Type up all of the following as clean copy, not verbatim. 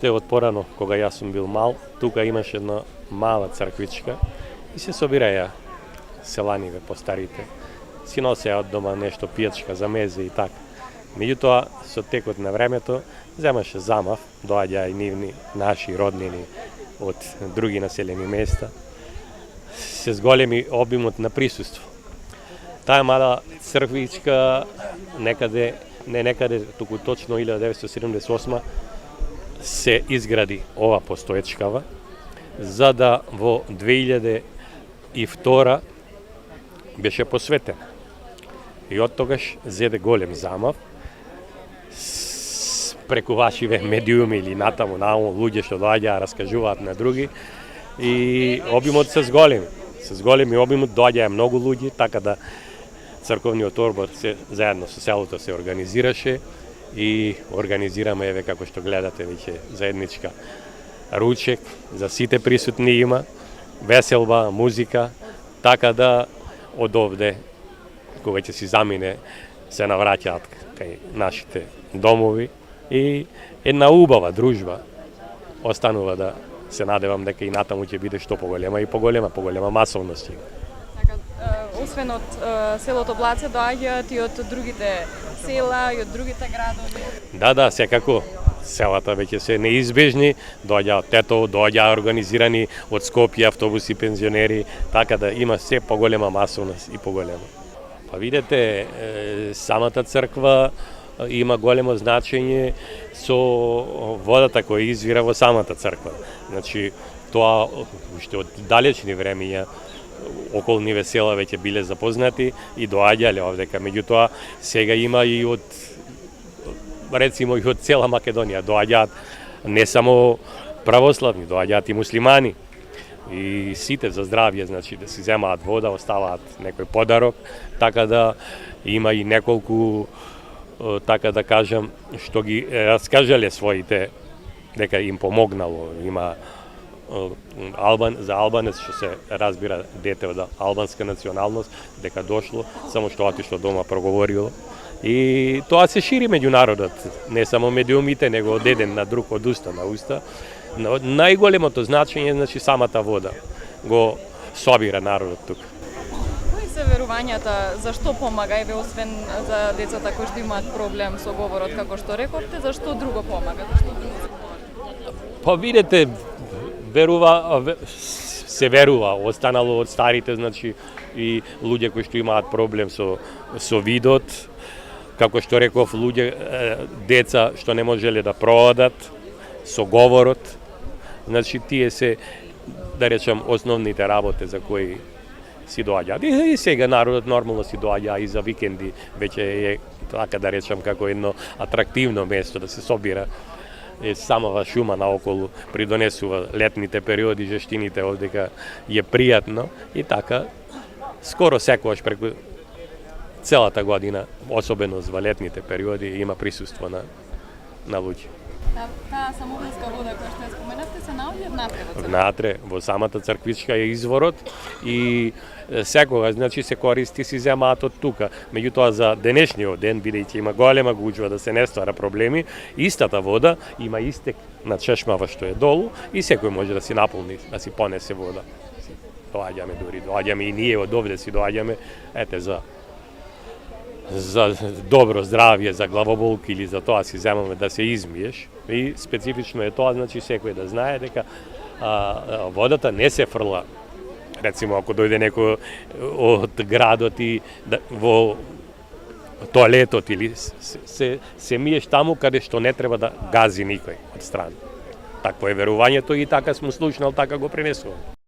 уште од порано, кога јас сум бил мал, тука имаше една мала црквичка и се собираја селаниве постарите. Си носеа од дома нешто пијачка за мезе и така. Меѓутоа, со текот на времето, земаше замав, доаѓаа и нивни, наши роднини од други населени места, се зголеми обимот на присуство. Таа мала црквичка некаде, туку точно 1978 се изгради ова постоечкава, за да во 2002 беше посветена. И од тогаш зеде голем замав, преку вашиве медиуми или натаму луѓе што доаѓаа раскажуваат на други, и обимот се зголеми. Се зголеми обимот, доаѓаа многу луѓе, така да црковниот одбор заедно со селото се организираше и организираме, еве како што гледате, веќе заедничка ручек за сите присутни има, веселба, музика, така да од овде, кога ќе си замине, се навраќаат кај нашите домови и една убава дружба останува, да се надевам дека и натаму ќе биде што поголема и поголема масовност. Освен од селото Блаце, доаѓаат и од другите села и од другите градови. Да, секако. Селата веќе се неизбежни, доаѓаат Тетово, доаѓаат организирани од Скопје автобуси, пензионери, така да има се поголема масовност и поголема. Па видете, самата црква има големо значење со водата која извира во самата црква. Значи, тоа уште од далечни времења околниве села веќе биле запознати и доаѓале овдека. Меѓутоа, сега има и од, рецимо, и од цела Македонија. Доаѓаат не само православни, доаѓаат и муслимани. И сите за здравје, значи, да си земаат вода, оставаат некој подарок, така да има и неколку, така да кажам, што ги раскажале своите, дека им помогнало. Има за албанец, што се разбира дете од албанска националност, дека дошло, само што отишло дома проговорило. И тоа се шири меѓу народот, не само медиумите, него од еден на друг, од уста на уста. Најголемото значење, значи, самата вода го собира народот тука. Кои се верувањата, зашто помага, еве, освен за децата кои што имаат проблем со говорот, како што рековте, зашто друго помага? Па видете, се верува, останало од старите, значи, и луѓе кои што имаат проблем со видот, како што реков, деца што не можеле да проодат, со говорот, значи тие се, да речам, основните работи за кои си доаѓаат. И сега народот нормално си доаѓа и за викенди, веќе е, така да речам, како едно атрактивно место да се собира. Самава шума наоколу придонесува летните периоди, жештините овдека е пријатно и така скоро секогаш преку целата година, особено во летните периоди, има присуство на луѓе. Таа самовлеска вода која што ја споменавте се наоѓа внатре во црквата? Внатре, во самата црквичка е изворот и секогаш, значи, се користи, си земаат од тука. Меѓутоа, за денешниот ден, бидејќи има голема гуџва да се не ствара проблеми, истата вода има истек на чешмава што е долу и секој може да си наполни, да си понесе вода. Доаѓаме и ние од овде си доаѓаме, ете, за добро здравје, за главоболки или за тоа си земаме да се измиеш. И специфично е тоа, значи, секој да знае дека водата не се фрла. Рецимо, ако дојде некој од градот и во тоалетот или се миеш таму каде што не треба да гази никој од страна. Такво е верувањето и така сме слушнал, така го пренесуваме.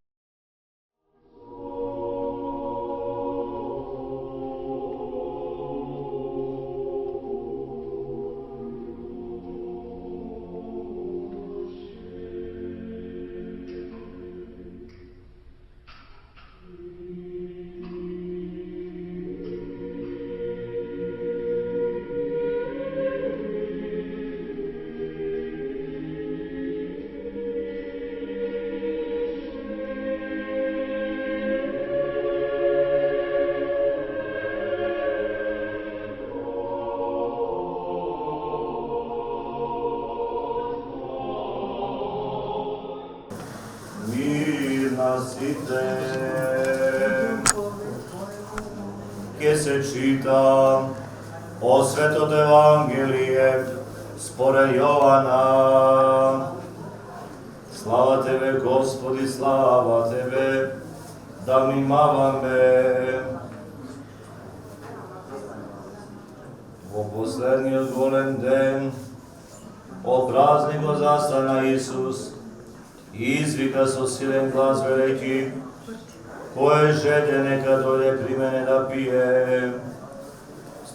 Господе. Ке се чита о Светото Евангелие според Јована. Слава Тебе, Господи, слава Тебе, да внимаваме. Во последниот голем ден од празникот застана Исус и извика со силен глас велики: кој жеде нека дојде при мене да пие.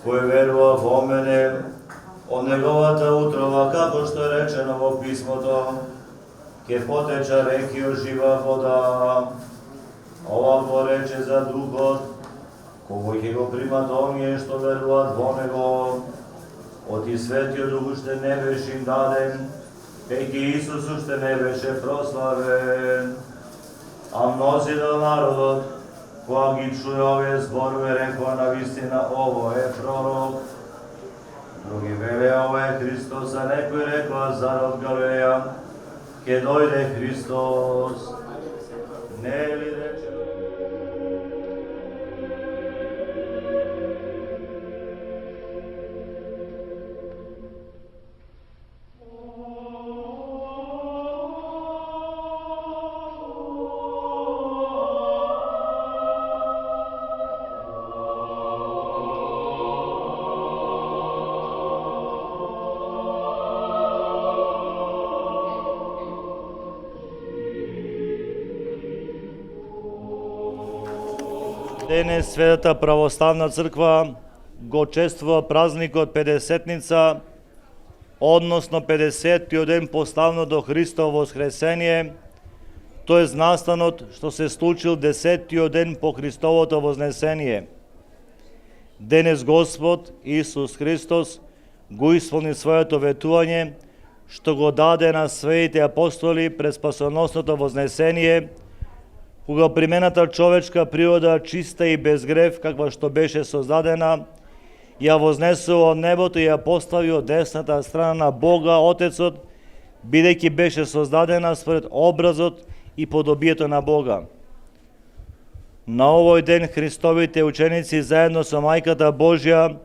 Кој верува во мене, од неговата утрова, како што е речено во писмото, ќе потеча реки од жива вода. Ова го рече за Духот, кого ќе го примат оние што веруваат во него. Оти Светиот Дух уште не беше им даден, веќе Исус уште не беше прославен. А мнози до народот, кога ги чуе овие зборови, рекоа навистина ово е пророк. Други велеа ова е Христос, а некои рекоа зарод Галилеја ќе дојде Христос. Не е ли речено? Денес Светата православна црква го чествува празникот Педесетница, односно 50-тиот ден по славното Христово воскресение, тоест настанот што се случил 10-тиот ден по Христовото вознесение. Денес Господ Исус Христос го исполни своето ветување што го даде на светите апостоли пред спасоносното вознесение, кога примената човечка природа, чиста и без грев, каква што беше создадена, ја вознесува од небото и ја постави од десната страна на Бога Отецот, бидејќи беше создадена според образот и подобието на Бога. На овој ден Христовите ученици заедно со Мајката Божја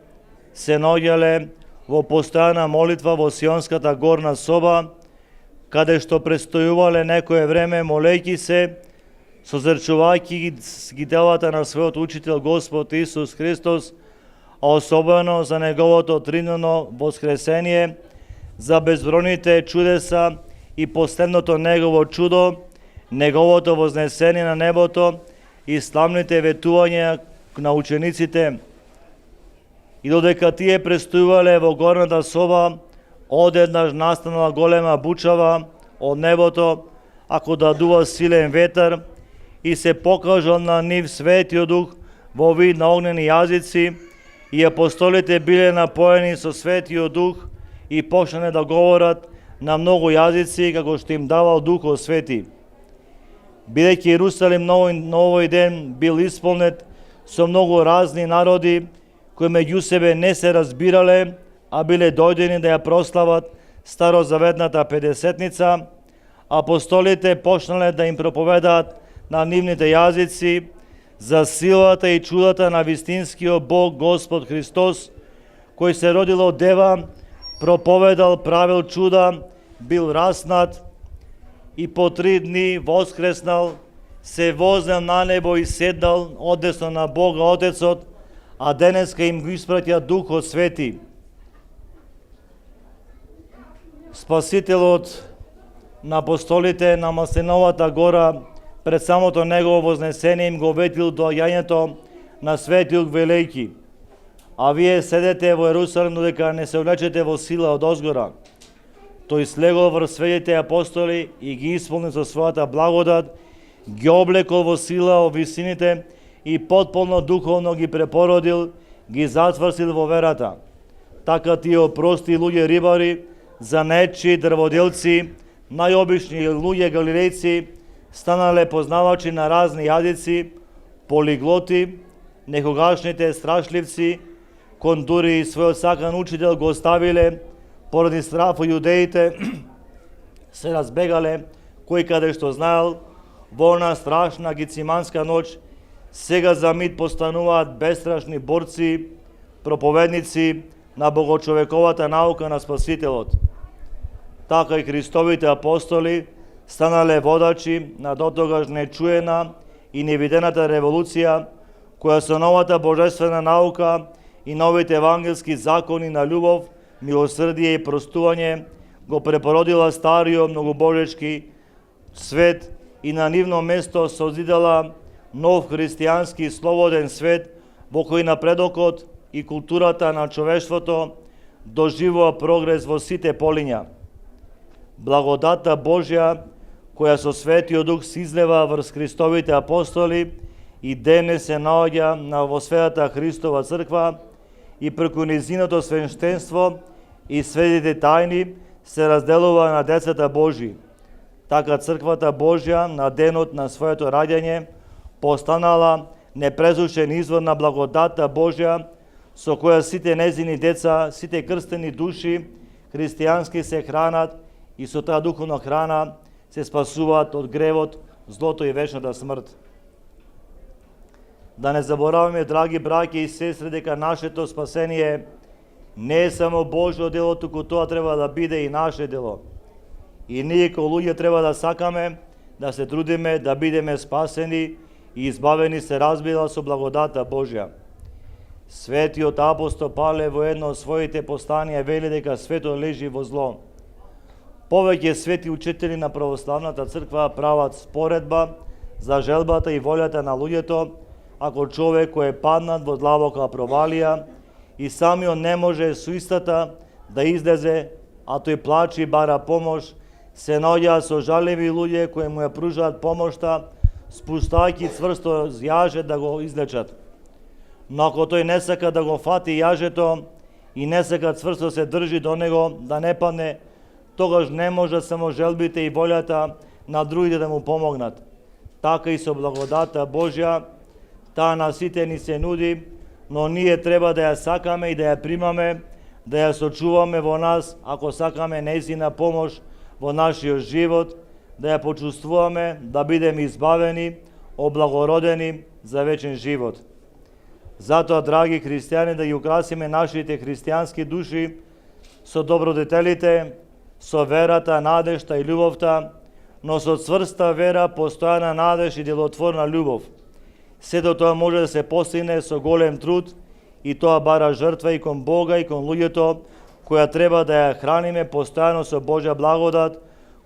се наоѓале во постојана молитва во Сионската горна соба, каде што престојувале некое време молејќи се, созрчувајќи ги делата на својот учител Господ Исус Христос, а особено за неговото тридневно воскресение, за безбројните чудеса и последното негово чудо, неговото вознесение на небото и славните ветувања на учениците. И додека тие престојувале во горната соба, одеднаш настанала голема бучава од небото, ако да дува силен ветер, и се покажал на нив Светиот Дух во вид на огнени јазици, и апостолите биле напоени со Светиот Дух и почнале да говорат на многу јазици, како што им давал Духот Свети. Бидејќи Иерусалим на овој ден бил исполнет со многу разни народи, кои меѓу себе не се разбирале, а биле дојдени да ја прослават старозаветната Педесетница, апостолите почнале да им проповедаат на нивните јазици за силата и чудата на вистинскиот Бог Господ Христос, кој се родил од дева, проповедал, правил чуда, бил раснат и по 3 дни воскреснал, се вознел на небо и седнал одесно на Бога Отецот, а денеска им го испраќа Духот Свети. Спасителот на апостолите на Масленовата гора пред самото негово вознесение им го ветил доаѓањето на Светиот велејки: а вие седете во Ерусалим додека не се облечете во сила од озгора. Тој слегол врз светите апостоли и ги исполни со својата благодат, ги облекол во сила од висините и потполно духовно ги препородил, ги затврсил во верата. Така тие опрости луѓе рибари, занечи, дрводелци, најобични луѓе галилејци, станале познавачи на разни јазици, полиглоти, некогашните страшливци, кондури и својот сакан учител го оставиле, поради страф од јудеите, се разбегале, кој каде што знаел, во она страшна гициманска ноќ, сега за мит постануваат бестрашни борци, проповедници на богочовековата наука на Спасителот. Така и Христовите апостоли станале водачи на дотогаш нечуена и невидената револуција, која со новата божествена наука и новите евангелски закони на љубов, милосрдие и простување го препородила стариот многобожечки свет и на нивно место созидала нов христијански слободен свет во кој напредокот и културата на човештвото доживува прогрес во сите полиња. Благодата Божја, која со Светиот Дух се излева врз Христовите апостоли и денес се наоѓа во светата Христова црква и преку нејзиното свештенство и светите тајни се разделува на децата Божји. Така црквата Божја на денот на своето раѓање постанала непрезушен извор на благодата Божја, со која сите незини деца, сите крстени души христијански се хранат и со таа духовна храна се спасуваат од гревот, злото и вечната смрт. Да не забораваме, драги браќи и сестри, дека нашето спасение не е само Божјо дело, туку тоа треба да биде и наше дело. И ние како луѓе треба да сакаме, да се трудиме да бидеме спасени и избавени, се разбира, со благодата Божја. Светиот апостол Павле во едно од своите посланија вели дека светот лежи во зло. Повеќе свети учители на православната црква прават споредба за желбата и волјата на луѓето, ако човек кој е паднат во длабока провалија и самиот не може со истата да излезе, а тој плаче и бара помош, се наоѓаат со жалеви луѓе кои му ја пружаат помошта, спуштајќи цврсто јаже да го излечат. Но ако тој не сака да го фати јажето и не сака цврсто се држи до него да не падне, тогаш не може само желбите и волјата на другите да му помогнат. Така и со благодата Божја, таа на сите ни се нуди, но ние треба да ја сакаме и да ја примаме, да ја сочуваме во нас, ако сакаме нејзина помош во нашиот живот, да ја почувствуваме, да бидеме избавени, облагородени за вечен живот. Затоа, драги христијани, да ги украсиме нашите христијански души со добродетелите, со верата, надежта и љубовта, но со цврста вера, постојана надеж и делотворна љубов. Сето тоа може да се постигне со голем труд и тоа бара жртва и кон Бога и кон луѓето, која треба да ја храниме постојано со Божја благодат,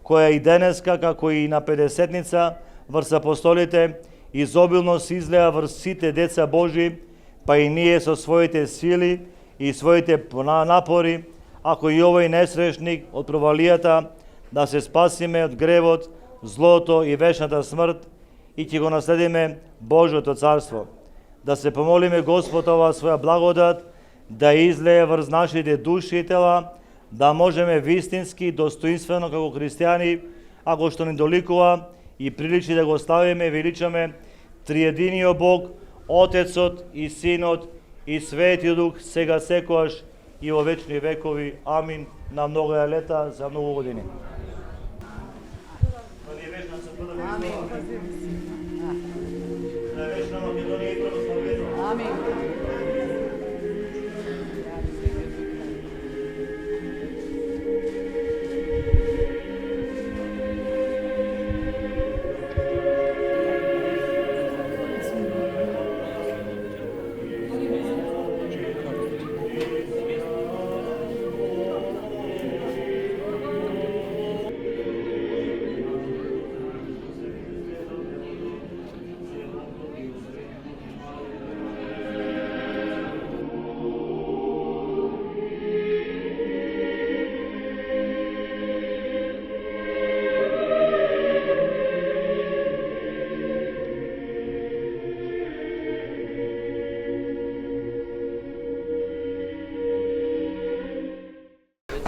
која и денеска, како и на Педесетница, врз апостолите, изобилно се излеа врз сите деца Божи, па и ние со своите сили и своите напори, ако и овој несрешник од провалијата, да се спасиме од гревот, злото и вечната смрт и ќе го наследиме Божјото царство. Да се помолиме Господ ова своја благодат, да излее врз нашите души и тела, да можеме вистински, достоинствено како христијани, ако што ни доликува и приличи да го славиме и величаме триединиот Бог, Отецот и Синот и Светиот Дух, сега секогаш и во вечни векови. Амин. На многоја лета, за многу години. Амин.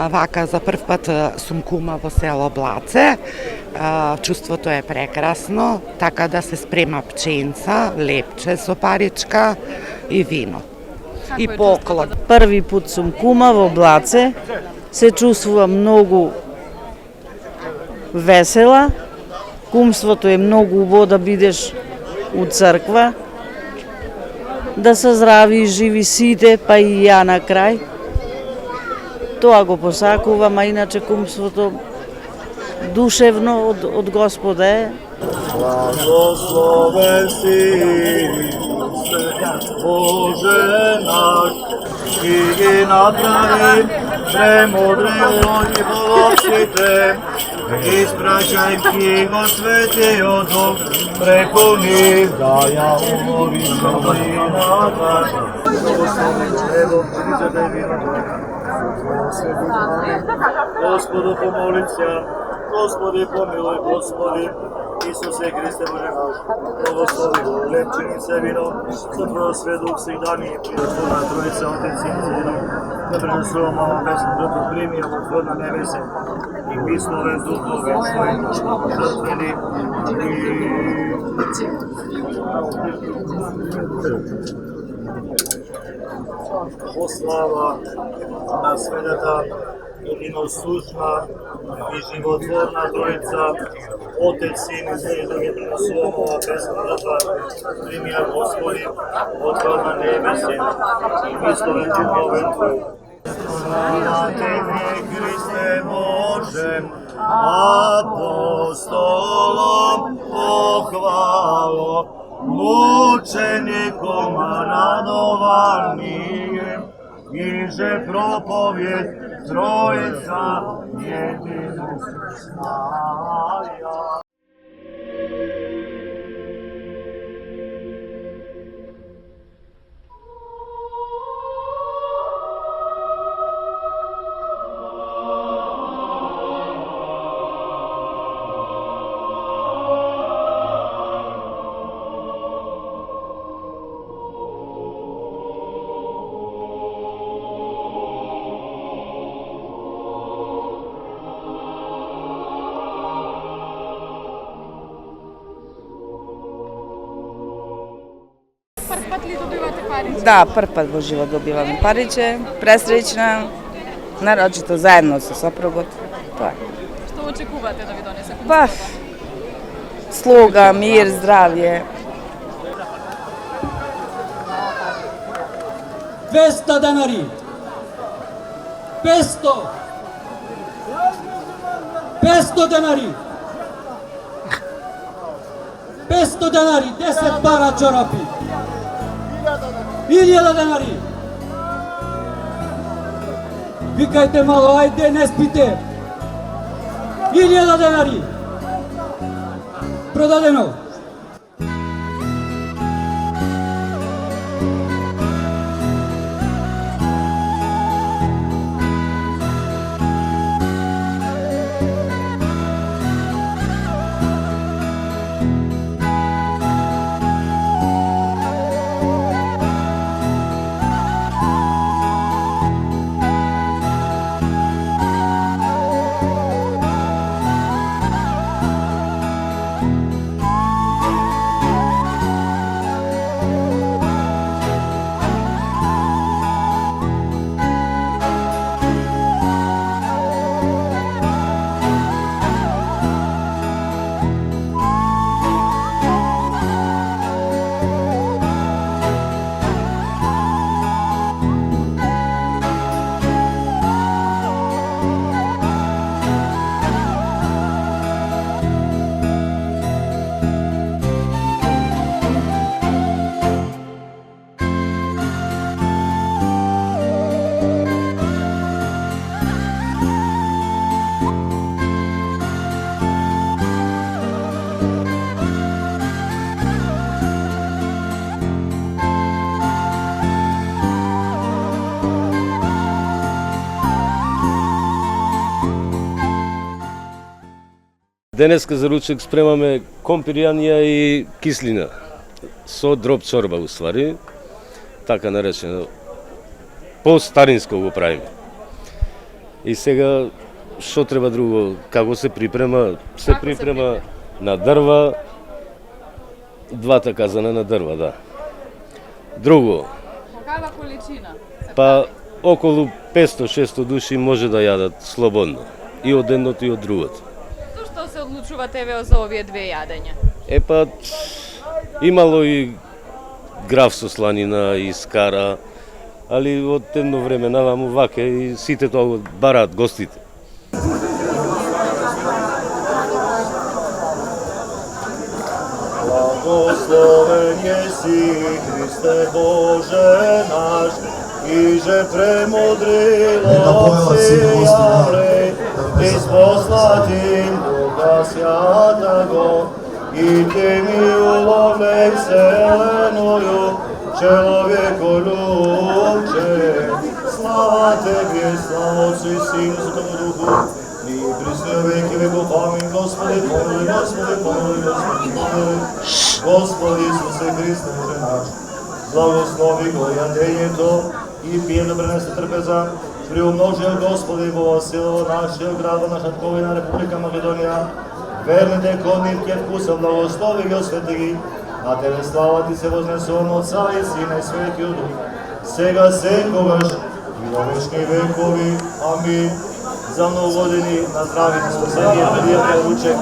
Вака за прв пат сум кума во село Блаце. Чувството е прекрасно, така да се спрема пченца, лепче со паричка и вино. И поклон. Први пут сум кума во Блаце. Се чувствувам многу весела Кумството е многу убаво да бидеш у црква, да се здрави и живи сите, па и ја на крај. Тоа го посакувам, а иначе кумството душевно од Господа е. Благословен си, Боже наш, и ги направи премудри и волосите, испрашајќи го Светиот Дух, преку нив да ја уловиш новината. Благословен хлебот, птицата и виното, Господу помоли се, Господи помилуј, Господи, Исусе Христе Боже наш, благослови го, лепченице вино, со Твојот свет дух сега ни и Твоја Троица, Отец и Син, да пренесуваме во безсмртно прими во Твоја небесе и писновен духов вечној, жртвени и слава на светата единосушна и животворна Троица, Отец, Син и Свет, да ги пренесуваме ова безсмртна примија Господи, од Твоја небесе и писновен духовен Твој. Слава Тебе, Христе Боже, апостолом похвало, мучениkom radovanim, i že propovjed Trojica jedinu snaja. Прв пат ли добивате париче? Да, прв пат во живот добивам париче, пресреќна, нарочито заедно со сопругот. Тоа. Што очекувате да ви донесе кумството? Па, слога, мир, здравје. 200 денари, 500 денари, 500 денари, 10 пара чорапи, 1000 денари. Викајте мало, ајде, не спите. 1000 денари. Продадено. Денеска за ручек спремаме компиријанија и кислина со дроб цорба уствари, така наречено. По-старинско го правиме. И сега што треба друго, како се припрема? Се припрема на дрва, двата казана на дрва, да. Друго, Каква количина? па околу 500-600 души може да јадат слободно, и од едното и од другото. Зошто Зашто се одлучувате еве за овие две јадења? Па, имало и граф со сланина и скара, али од едно време наваму ваке и сите тоа го бараат гостите. Благословен еси, Христе Боже наш, иже премудрило сияре, испослати Духа Святаго, и ти миловлек вселенную, человеколюбче. Слава Тебе, слава Отцу и Сину, Святому Духу, и присно веки веков. Аминь. Господи, помилуй, Господи, помилуй, Господи, помилуй. Господи Исусе Христе, Боже наш, благослови го јадењето и пие да пренесе трпеза, приумножил Господи во сила во нашиот град, во наша ковина Република Македонија, верните конитке вкуса, благослови ги, освети ги, на Тебе слава Ти се вознесувам Отца и Сина и Светиот Дух, сега секогаш и во вечни векови. Амин. За многу години на здравите спасение, пријател Ручек.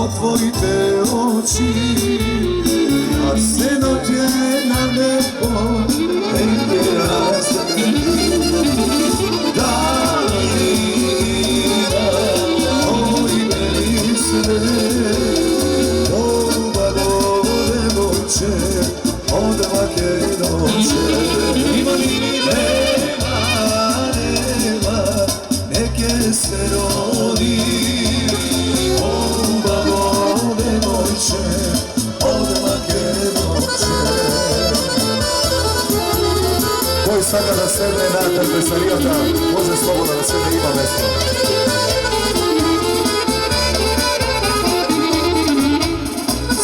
Otvorite oči, a se dođe na nebo, negdje raste. Da li ovi beli sve, doba do devojče, od vake noće. Ima li nema, neke se rodi, koji sada da sedne nakon pesarijata, može slobodno da sedne, ima mesto.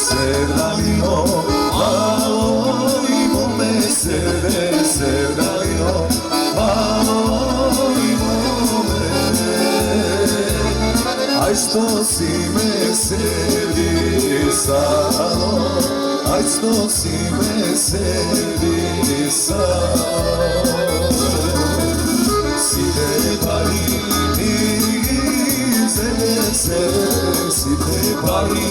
Sevdalino, volimo me, sevdalino, volimo me. Aj što si me servisalo, aj što si me servisalo. Si te pari, si te pari,